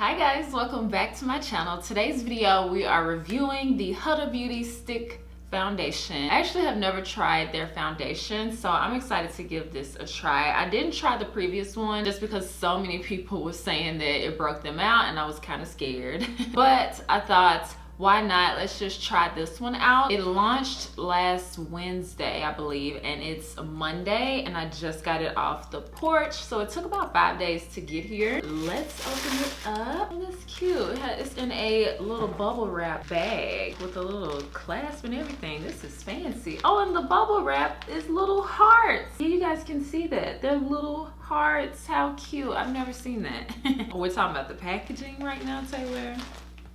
Hi guys, welcome back to my channel. Today's video we are reviewing the Huda Beauty stick foundation. I actually have never tried their foundation, so I'm excited to give this a try. I didn't try the previous one just because so many people were saying that it broke them out and I was kind of scared. But I thought, why not? Let's just try this one out. It launched last Wednesday, I believe, and it's Monday, and I just got it off the porch, so it took about 5 days to get here. Let's open it up. Oh, that's cute. It's in a little bubble wrap bag with a little clasp and everything. This is fancy. Oh, and the bubble wrap is little hearts. Yeah, you guys can see that. They're little hearts. How cute. I've never seen that. We're talking about the packaging right now, Taylor.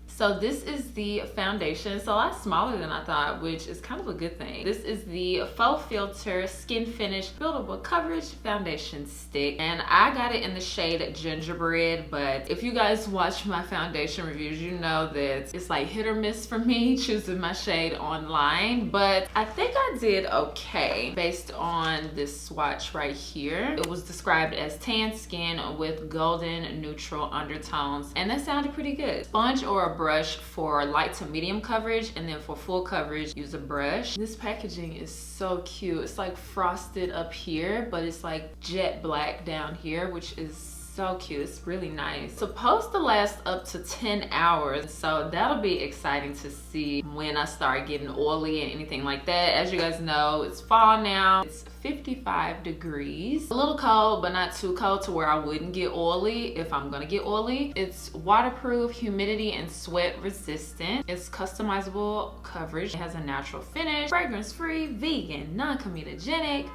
So this is the foundation. It's a lot smaller than I thought, which is kind of a good thing. This is the FauxFilter Skin Finish Buildable Coverage Foundation Stick. And I got it in the shade Gingerbread, but if you guys watch my foundation reviews, you know that it's like hit or miss for me choosing my shade online. But I think I did okay based on this swatch right here. It was described as tan skin with golden neutral undertones, and that sounded pretty good. Sponge or a brush for light to medium coverage, and then for full coverage use a brush. This packaging is so cute. It's like frosted up here, but it's like jet black down here, which is so cute. It's really nice. Supposed to last up to 10 hours, so that'll be exciting to see when I start getting oily and anything like that. As you guys know, it's fall now. It's 55 degrees. A little cold, but not too cold to where I wouldn't get oily if I'm gonna get oily. It's waterproof, humidity and sweat resistant. It's customizable coverage. It has a natural finish, fragrance free, vegan, non-comedogenic.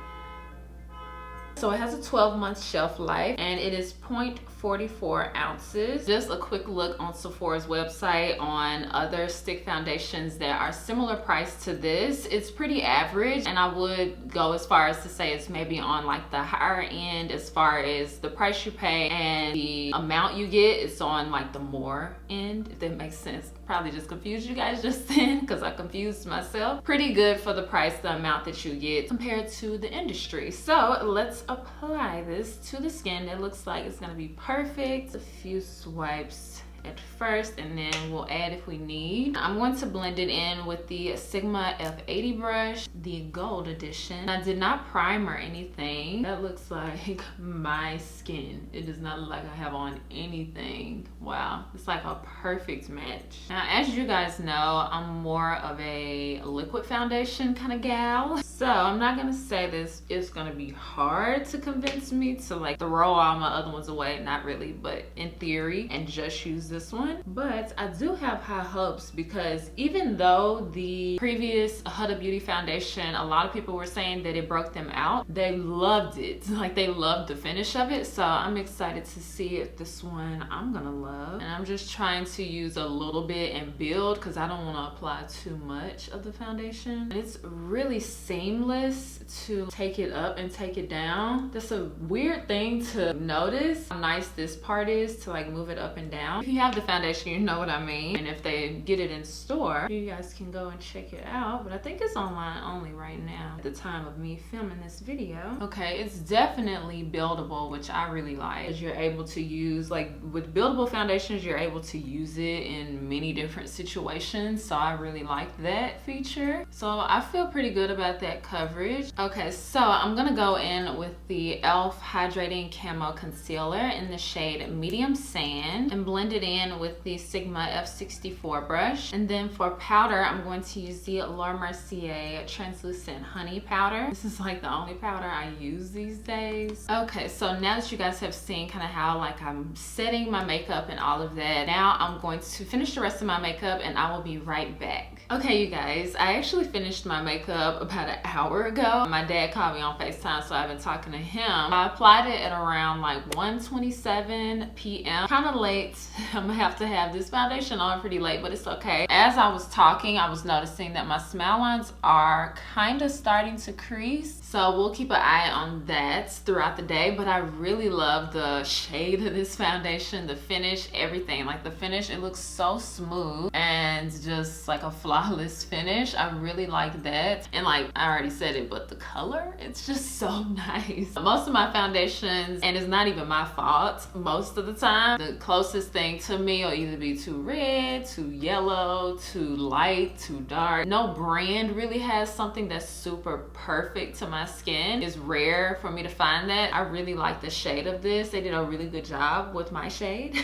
So it has a 12-month shelf life, and it is 0.44 ounces. Just a quick look on Sephora's website on other stick foundations that are similar price to this. It's pretty average, and I would go as far as to say it's maybe on like the higher end as far as the price you pay and the amount you get. It's on like the more end, if that makes sense. Probably just confused you guys just then because I confused myself. Pretty good for the price, the amount that you get compared to the industry. So let's apply this to the skin. It looks like it's gonna be perfect. A few swipes at first, and then we'll add if we need. I'm going to blend it in with the Sigma F80 brush, the gold edition. I did not prime or anything. That looks like my skin. It does not look like I have on anything. Wow, it's like a perfect match. Now, as you guys know, I'm more of a liquid foundation kind of gal, so I'm not gonna say this is gonna be hard to convince me to like throw all my other ones away. Not really, but in theory, and just use this one. But I do have high hopes because even though the previous Huda Beauty foundation, a lot of people were saying that it broke them out, they loved it. Like, they loved the finish of it. So I'm excited to see if this one I'm gonna love. And I'm just trying to use a little bit and build because I don't want to apply too much of the foundation. And it's really seamless to take it up and take it down. That's a weird thing to notice how nice this part is to like move it up and down. If you have the foundation, you know what I mean. And if they get it in store, you guys can go and check it out. But I think it's online only right now at the time of me filming this video. Okay, it's definitely buildable, which I really like. Because you're able to use, like with buildable foundations, you're able to use it in many different situations. So I really like that feature. So I feel pretty good about that coverage. Okay, so I'm gonna go in with the e.l.f. Hydrating Camo Concealer in the shade Medium Sand and blend it in with the Sigma F64 brush. And then for powder, I'm going to use the Laura Mercier Translucent Honey Powder. This is like the only powder I use these days. Okay, so now that you guys have seen kind of how like I'm setting my makeup and all of that, now I'm going to finish the rest of my makeup and I will be right back. Okay, you guys, I actually finished my makeup about an hour ago. My dad called me on FaceTime, so I've been talking to him. I applied it at around like 1:27 p.m. Kind of late. I'm gonna have to have this foundation on pretty late, but it's okay. As I was talking, I was noticing that my smile lines are kind of starting to crease. So we'll keep an eye on that throughout the day, but I really love the shade of this foundation, the finish, everything. Like the finish, it looks so smooth and just like a flawless finish. I really like that. And like I already said it, but the color, it's just so nice. Most of my foundations, and it's not even my fault most of the time, the closest thing to to me will either be too red, too yellow, too light, too dark. No brand really has something that's super perfect to my skin. It's rare for me to find that. I really like the shade of this. They did a really good job with my shade.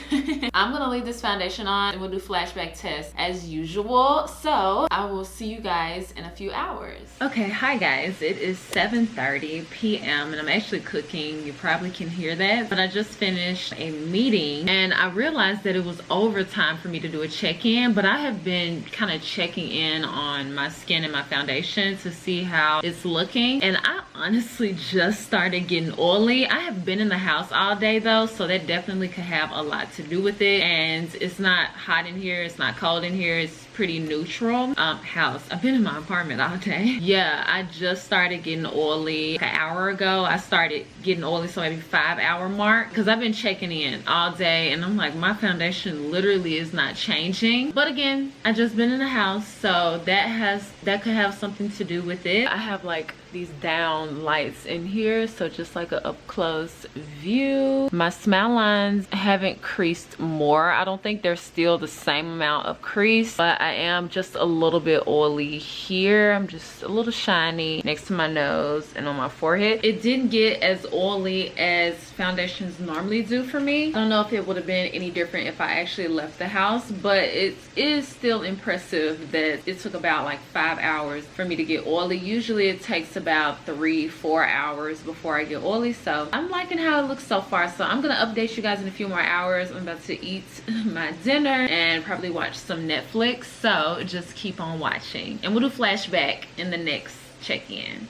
I'm gonna leave this foundation on and we'll do flashback test as usual. So I will see you guys in a few hours. Okay, hi guys. It is 7:30 p.m. and I'm actually cooking. You probably can hear that, but I just finished a meeting and I realized that it was overtime for me to do a check-in, but I have been kind of checking in on my skin and my foundation to see how it's looking, and I honestly just started getting oily. I have been in the house all day though, so that definitely could have a lot to do with it. And it's not hot in here, it's not cold in here, it's pretty neutral. House, I've been in my apartment all day. Yeah, I just started getting oily like an hour ago. I started getting oily, so maybe 5-hour mark, because I've been checking in all day and I'm like, my foundation literally is not changing. But again, I just been in the house, so that could have something to do with it. I have like these down lights in here, so just like an up close view. My smile lines haven't creased more. I don't think they're still the same amount of crease, but I am just a little bit oily here. I'm just a little shiny next to my nose and on my forehead. It didn't get as oily as foundations normally do for me. I don't know if it would have been any different if I actually left the house, but it is still impressive that it took about like 5 hours for me to get oily. Usually it takes about 3-4 hours before I get oily, so I'm liking how it looks so far. So I'm gonna update you guys in a few more hours. I'm about to eat my dinner and probably watch some Netflix, so just keep on watching and we'll do flashback in the next check-in.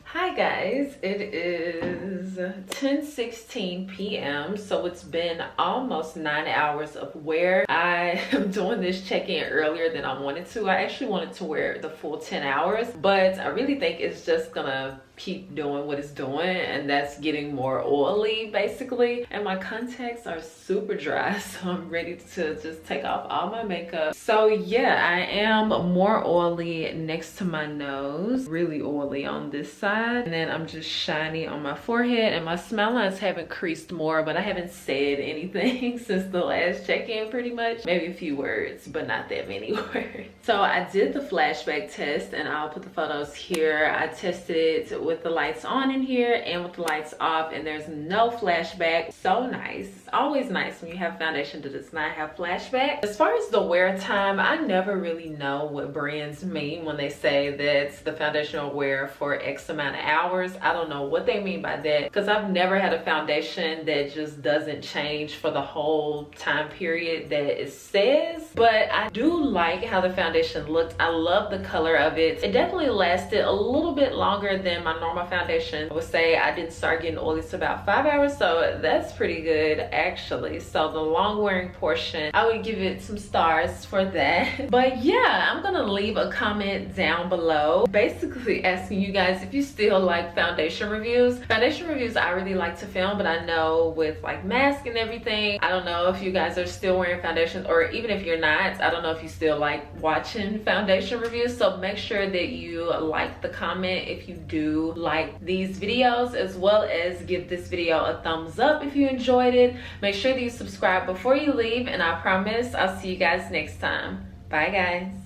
Hi guys, it is 10:16 p.m. so it's been almost 9 hours of wear. I am doing this check-in earlier than I wanted to. I actually wanted to wear the full 10 hours, but I really think it's just gonna keep doing what it's doing, and that's getting more oily basically. And my contacts are super dry, so I'm ready to just take off all my makeup. So yeah, I am more oily next to my nose, really oily on this side, and then I'm just shiny on my forehead, and my smile lines haven't creased more, but I haven't said anything since the last check-in pretty much. Maybe a few words, but not that many words. So I did the flashback test and I'll put the photos here. I tested it with the lights on in here and with the lights off, and there's no flashback. So nice. It's always nice when you have foundation that does not have flashback. As far as the wear time, I never really know what brands mean when they say that the foundation will wear for X amount of hours. I don't know what they mean by that, because I've never had a foundation that just doesn't change for the whole time period that it says. But I do like how the foundation looked. I love the color of it. It definitely lasted a little bit longer than my normal foundation. I would say I didn't start getting oily to about 5 hours, so that's pretty good actually. So the long wearing portion, I would give it some stars for that. But yeah, I'm gonna leave a comment down below basically asking you guys if you still like foundation reviews. Foundation reviews I really like to film, but I know with like mask and everything, I don't know if you guys are still wearing foundations, or even if you're not, I don't know if you still like watching foundation reviews. So make sure that you like the comment if you do like these videos, as well as give this video a thumbs up if you enjoyed it. Make sure that you subscribe before you leave, and I promise I'll see you guys next time. Bye guys.